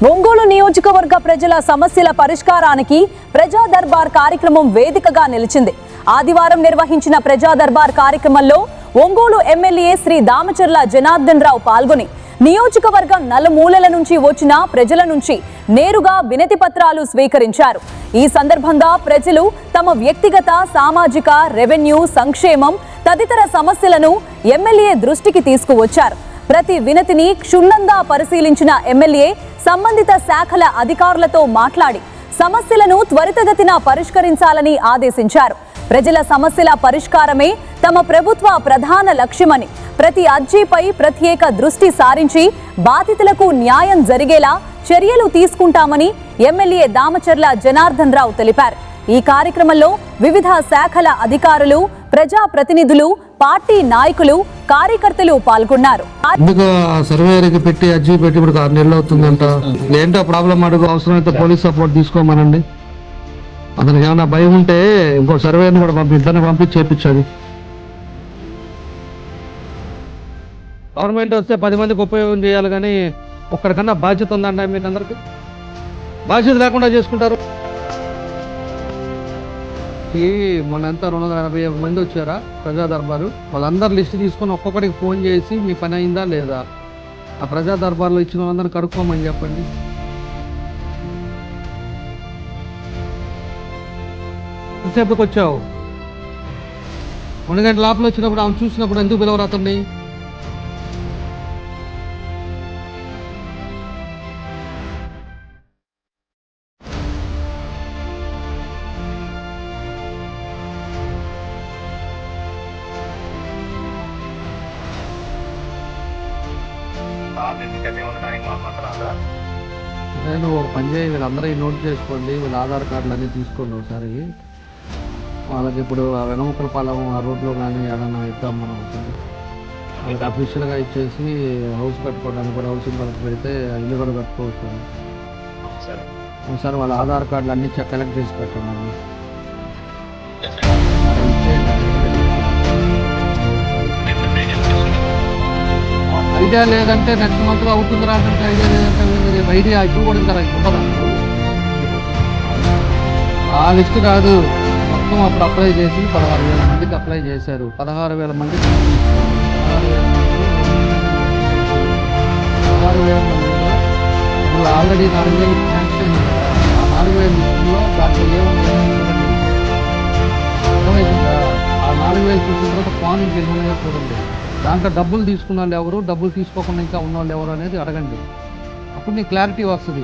ఒంగోలు నియోజకవర్గ ప్రజల సమస్యల పరిష్కారానికి ప్రజా దర్బార్ కార్యక్రమం వేదికగా నిలిచింది. ఆదివారం నిర్వహించిన ప్రజా దర్బార్ కార్యక్రమంలో ఒంగోలు ఎమ్మెల్యే శ్రీ దామచర్ల జనార్దన్ రావు పాల్గొని నియోజకవర్గం నలుమూలల నుంచి వచ్చిన ప్రజల నుంచి నేరుగా వినతి పత్రాలు స్వీకరించారు. ఈ సందర్భంగా ప్రజలు తమ వ్యక్తిగత, సామాజిక, రెవెన్యూ, సంక్షేమం తదితర సమస్యలను ఎమ్మెల్యే దృష్టికి తీసుకువచ్చారు. ప్రతి వినతిని క్షుణ్ణంగా పరిశీలించిన ఎమ్మెల్యే సంబంధిత శాఖల అధికారులతో మాట్లాడి సమస్యలను త్వరితగతిన పరిష్కరించాలని ఆదేశించారు. ప్రజల సమస్యల పరిష్కారమే తమ ప్రభుత్వ ప్రధాన లక్ష్యమని, ప్రతి అర్జీపై ప్రత్యేక దృష్టి సారించి బాధితులకు న్యాయం జరిగేలా చర్యలు తీసుకుంటామని ఎమ్మెల్యే దామచర్ల జనార్దన్ రావు తెలిపారు. ఈ కార్యక్రమంలో వివిధ శాఖల అధికారులు, ప్రజా ప్రతినిధులు, పార్టీ నాయకులు, కార్యకర్తలు పాల్గొన్నారు. సర్వేకి పెట్టి అర్జీ పెట్టి ఇప్పుడు 6 నెలలు అవుతుందంట. ఏంటో ప్రాబ్లం అడుగు, అవసరమైతే పోలీస్ సపోర్ట్ తీసుకోమనండి. అతనికి ఏమైనా భయం ఉంటే ఇంకో సర్వేని కూడా ఇద్దరిని పంపించి చేపించాలి. గవర్నమెంట్ వస్తే 10 మందికి ఉపయోగం చేయాలి, కానీ ఒక్కడికన్నా బాధ్యత ఉందండి. మీరు అందరికి బాధ్యత లేకుండా చేసుకుంటారు. మన ఎంత 280 మంది వచ్చారా ప్రజా దర్బారు, వాళ్ళందరూ లిస్ట్ తీసుకొని ఒక్కొక్కడికి ఫోన్ చేసి మీ పని అయిందా లేదా, ఆ ప్రజా దర్బార్లో ఇచ్చిన వాళ్ళందరూ కడుక్కోమని చెప్పండి. ఎంతసేపుకి వచ్చావు? 1 గంట లోపల వచ్చినప్పుడు ఆమె చూసినప్పుడు ఎందుకు పిలవరు అతన్ని? నేను ఒక పని చేయి, వీళ్ళందరూ నోట్ చేసుకోండి, వీళ్ళ ఆధార్ కార్డులు అన్నీ తీసుకోండి ఒకసారి. వాళ్ళకి ఇప్పుడు ఆ వెనముకల పాలెం ఆ రోడ్లో కానీ ఏదైనా ఇద్దాం మనం. వాళ్ళకి అఫీషియల్గా ఇచ్చేసి హౌస్ కట్టుకోవడానికి కూడా హౌసింగ్ వాళ్ళకి పెడితే ఇల్లు కూడా కట్టుకోవచ్చు. ఒకసారి వాళ్ళ ఆధార్ కార్డులు అన్నీ కలెక్ట్ చేసి పెట్టండి. ఐడియా లేదంటే నెక్స్ట్ మంత్లో అవుతుంది రాదంటే ఐడియా లేదంటే రేపు ఐడియా ఇప్పుడు కూడా ఇంకా ఉంటుందా? ఆ లిస్ట్ కాదు, మొత్తం అప్పుడు అప్లై చేసి 16,000 మందికి అప్లై చేశారు. 16,000 మందికి 16,000 మందిలో ఇప్పుడు ఆల్రెడీ 4,000 శాంక్షన్. ఆ 4,000 లిస్టులో దాంట్లో ఏముంది అర్థమవుతుందా? ఆ 4,000 చూసిన తర్వాత ఫార్మింగ్ వెళ్ళినాయో చూడండి. దాంట్లో డబ్బులు తీసుకున్న వాళ్ళు ఎవరు, డబ్బులు తీసుకోకుండా ఇంకా ఉన్న వాళ్ళు ఎవరు అనేది అడగండి. అప్పుడు నీకు క్లారిటీ వస్తుంది.